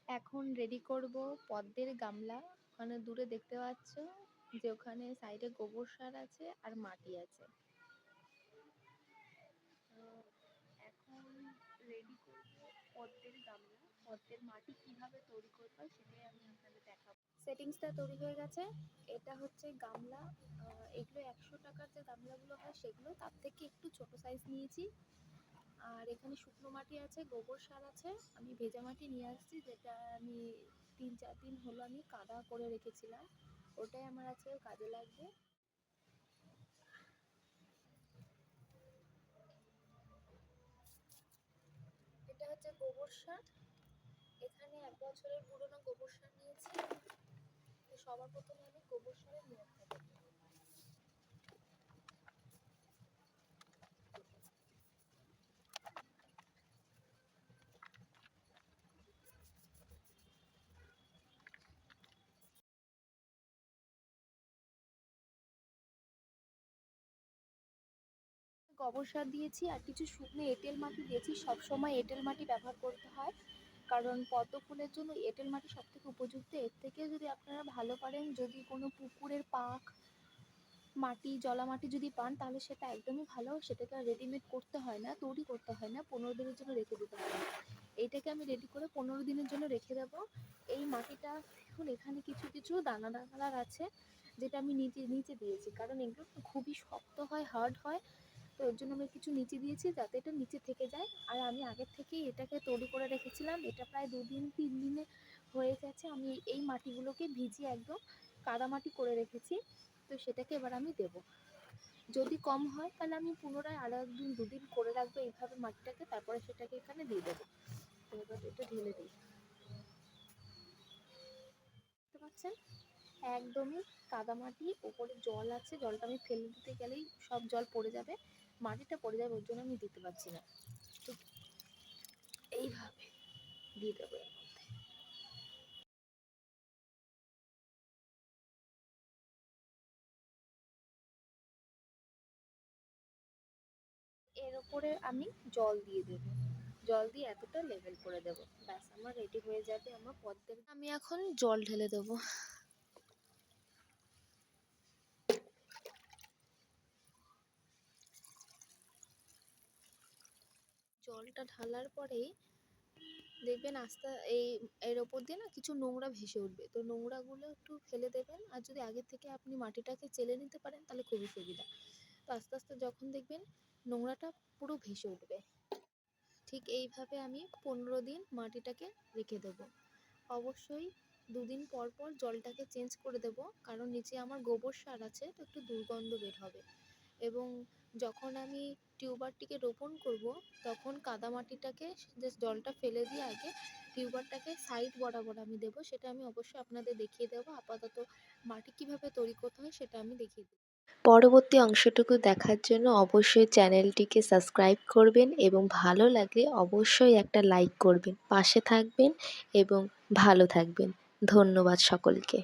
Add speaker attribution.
Speaker 1: এখন রেডি করব পদ্মের গামলা। ওখানে দূরে দেখতে পাচ্ছ যে ওখানে সাইডে গোবর সার আছে আর মাটি আছে। এখন রেডি করব পদ্মের গামলা। পদ্মের মাটি কিভাবে তৈরি করব সেটাই আমি আপনাদের দেখাবো। সেটিংসটা তৈরি হয়ে গেছে। এটা হচ্ছে গামলা। এগুলো 100 টাকার যে গামলাগুলো হয় সেগুলো, তার থেকে একটু ছোট সাইজ নিয়েছি। আর এখানে শুকনো মাটি আছে, গোবর সার আছে। আমি ভেজা মাটি নিয়ে আসছি, যেটা আমি 3-4 দিন হলো আমি কাদা করে রেখেছিলাম, ওটাই আমার আছে, কাজে লাগবে। এটা হচ্ছে গোবর সার। এখানে 1 বছরের পুরনো গোবর সার নিয়েছি। তো সবার প্রথমে আমি গোবর সারের নিয়মটা দেবো। গোবর সার দিয়েছি আর কিছু শুকনো এঁটেল মাটি দিয়েছি। সবসময় এঁটেল মাটি ব্যবহার করতে হয়, কারণ পদ্ম ফুলের জন্য এঁটেল মাটি সবথেকে উপযুক্ত। এর থেকে যদি আপনারা ভালো পারেন, যদি কোনো পুকুরের পাক মাটি, জলা মাটি যদি পান, তাহলে সেটা একদমই ভালো। সেটাকে আর রেডিমেড করতে হয় না, তৈরি করতে হয় না, 15 দিনের জন্য রেখে দিতে হয়। এইটাকে আমি রেডি করে 15 দিনের জন্য রেখে দেবো। এই মাটিটা দেখুন, এখানে কিছু কিছু দানা দানাদার আছে, যেটা আমি নিচে নিচে দিয়েছি, কারণ এগুলো খুবই শক্ত হয়, হার্ড হয়। তো এর জন্য আমি কিছু নিচে দিয়েছি, যাতে এটা নিচে থেকে যায়। আর আমি আগের থেকেই এটাকে তৈরি করে রেখেছিলাম। এটা প্রায় 2-3 দিনে হয়ে গেছে। আমি এই মাটিগুলোকে ভিজিয়ে একদম কাদামাটি করে রেখেছি। তো সেটাকে এবার আমি দেবো। যদি কম হয় তাহলে আমি পুনরায় আরও 1-2 দিন করে রাখবো এইভাবে মাটিটাকে, তারপরে সেটাকে এখানে দিয়ে দেবো। তো এবার এটা ঢেলে দিই। দেখতে পাচ্ছেন একদমই কাদামাটি, ওপরে জল আছে, জলটা আমি ফেলে দিতে গেলেই সব জল পড়ে যাবে, মাটিটা পড়ে যাবে, ওর জন্য আমি দিতে পারছি না। তো এইভাবে দিয়ে দেবো। এর উপরে আমি জল দিয়ে দেবো, জল দিয়ে এতটা লেভেল করে দেবো, ব্যাস আমার রেডি হয়ে যাবে আমার পদ্মের। আমি এখন জল ঢেলে দেবো। জলটা ঢালার পরেই দেখবেন আস্তে এর ওপর দিয়ে না কিছু নোংরা ভেসে উঠবে। তো নোংরাগুলো একটু ফেলে দেবেন, আর যদি আগে থেকে আপনি মাটিটাকে চেলে নিতে পারেন তাহলে খুবই সুবিধা। তো আস্তে আস্তে যখন দেখবেন নোংরাটা পুরো ভেসে উঠবে, ঠিক এইভাবে আমি 15 দিন মাটিটাকে রেখে দেবো। অবশ্যই 2 দিন পর পর জলটাকে চেঞ্জ করে দেবো, কারণ নিচে আমার গোবর সার আছে, তো একটু দুর্গন্ধ বের হবে। এবং যখন আমি টিউবারটিকে রোপণ করব, তখন কাদামাটিটাকে জাস্ট জলটা ফেলে দিয়ে আগে টিউবারটাকে সাইড বরাবর আমি দেবো। সেটা আমি অবশ্যই আপনাদের দেখিয়ে দেবো। আপাতত মাটি কীভাবে তৈরি করতে হয় সেটা আমি দেখিয়ে দেবো।
Speaker 2: পরবর্তী অংশটুকু দেখার জন্য অবশ্যই চ্যানেলটিকে সাবস্ক্রাইব করবেন এবং ভালো লাগলে অবশ্যই একটা লাইক করবেন, পাশে থাকবেন এবং ভালো থাকবেন। ধন্যবাদ সকলকে।